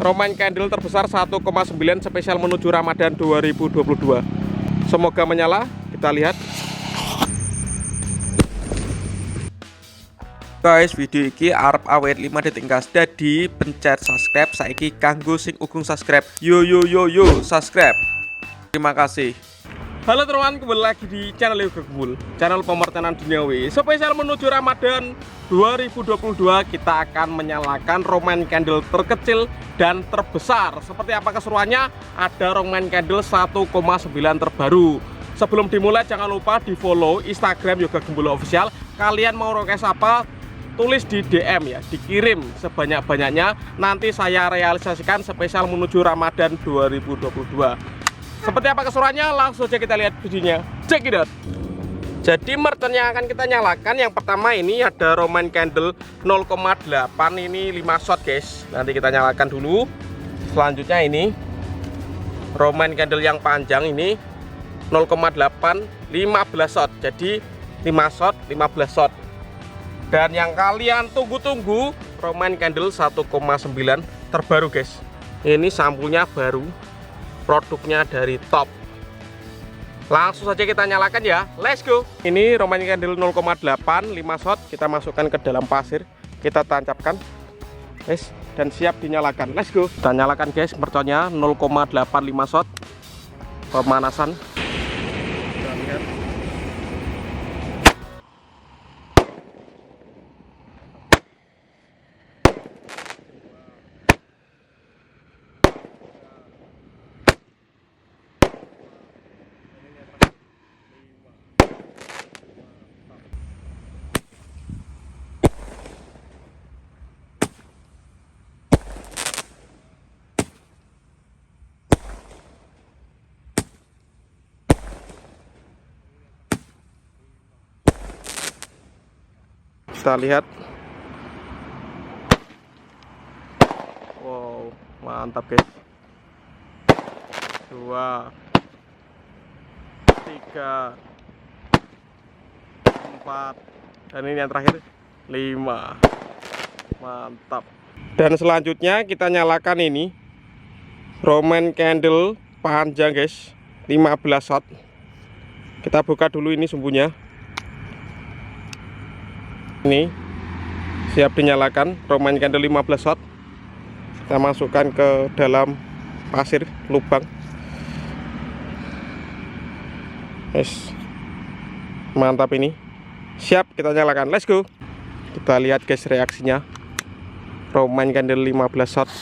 Roman candle terbesar 1,9 spesial menuju Ramadan 2022. Semoga menyala. Kita lihat. Guys, video iki arep awet 5 detik gas. Dadi pencet subscribe saiki kanggo sing ugung subscribe. Yo subscribe. Terima kasih. Halo teman, kembali lagi di channel Yoga Gembul, channel pemertanan duniawi. Spesial menuju Ramadan 2022, kita akan menyalakan Roman candle terkecil dan terbesar. Seperti apa keseruannya? Ada Roman candle 1,9 terbaru. Sebelum dimulai, jangan lupa di follow Instagram Yoga Gembul Official. Kalian mau request apa? Tulis di DM ya, dikirim sebanyak-banyaknya. Nanti saya realisasikan spesial menuju Ramadan 2022. Seperti apa keseruannya? Langsung aja kita lihat videonya. Check it out. Jadi merchant yang akan kita nyalakan, yang pertama ini ada Roman candle 0,8, ini 5 shot guys. Nanti kita nyalakan dulu. Selanjutnya ini Roman candle yang panjang ini 0,8, 15 shot. Jadi 5 shot, 15 shot. Dan yang kalian tunggu-tunggu, Roman candle 1,9 terbaru guys. Ini sampulnya baru, produknya dari top. Langsung saja kita nyalakan ya, let's go. Ini Roman candle 0,8, 5 shot. Kita masukkan ke dalam pasir, kita tancapkan guys, dan siap dinyalakan. Let's go. Kita nyalakan guys, merconnya 0,8, 5 shot. Pemanasan. Kita lihat. Kita lihat. Wow, mantap guys. 2, 3, 4, dan ini yang terakhir 5. Mantap. Dan selanjutnya kita nyalakan ini Roman candle panjang guys, 15 shot. Kita buka dulu ini sumbunya. Ini siap dinyalakan, Roman candle 15 shot. Kita masukkan ke dalam pasir lubang. Yes. Mantap ini. Siap kita nyalakan. Let's go. Kita lihat guys reaksinya. Roman candle 15 shot.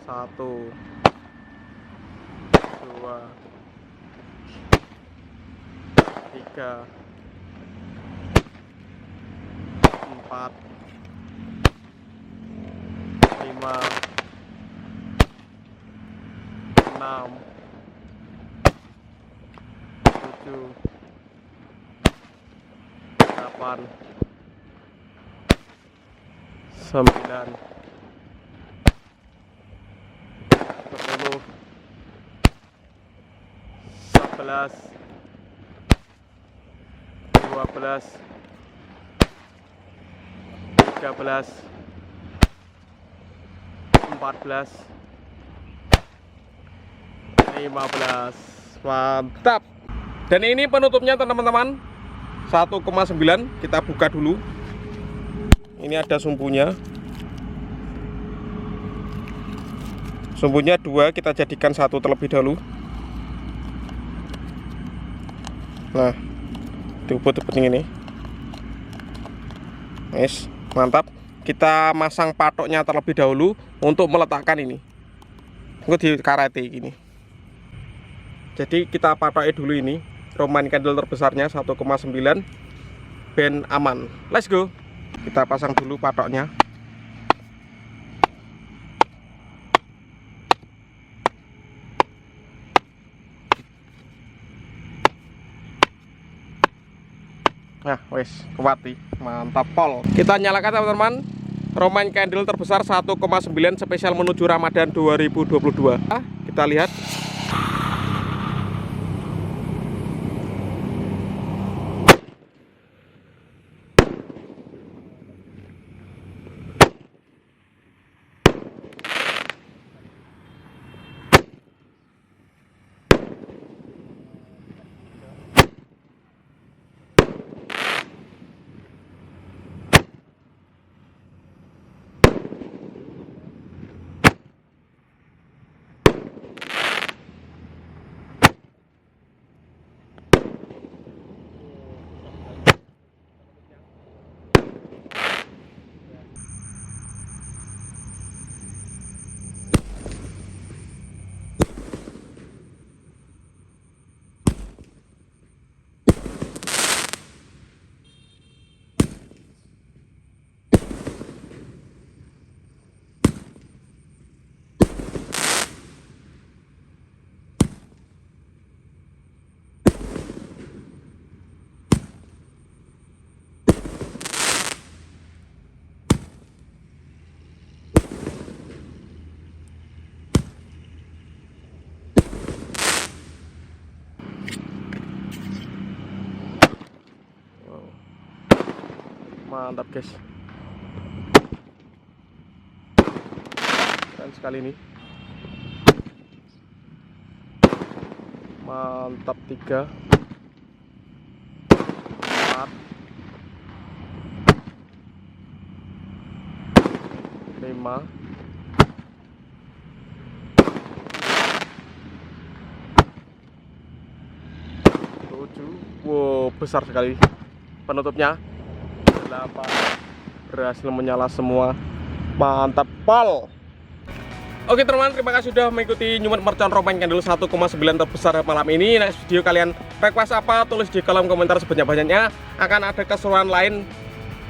Satu, 2, 3, 4, 5, 6, 7, 8, 9, 10, 11, 12, 13, 14, 15. Mantap. Dan ini penutupnya teman-teman, 1,9. Kita buka dulu. Ini ada sumbunya. Sumbunya 2, kita jadikan 1 terlebih dahulu. Nah, diubut-ubut ini. Yes, mantap. Kita masang patoknya terlebih dahulu untuk meletakkan ini. Itu di karate gini. Jadi kita patoknya dulu ini. Roman candle terbesarnya 1,9. Ben aman. Let's go. Kita pasang dulu patoknya. Nah, wes kuat nih, mantap pol. Kita nyalakan teman-teman. Roman candle terbesar 1,9 spesial menuju Ramadan 2022. Kita lihat. Mantap guys, keren sekali ini. Mantap. 3, 4, 5, 7. Wow, besar sekali penutupnya. 8 berhasil menyala semua. Mantap pol. Oke teman-teman, terima kasih sudah mengikuti Nyumet Mercon Roman Candle 1,9 terbesar malam ini. Next video kalian request apa, tulis di kolom komentar sebanyak-banyaknya. Akan ada keseruan lain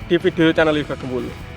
di video channel Yoga Gembul.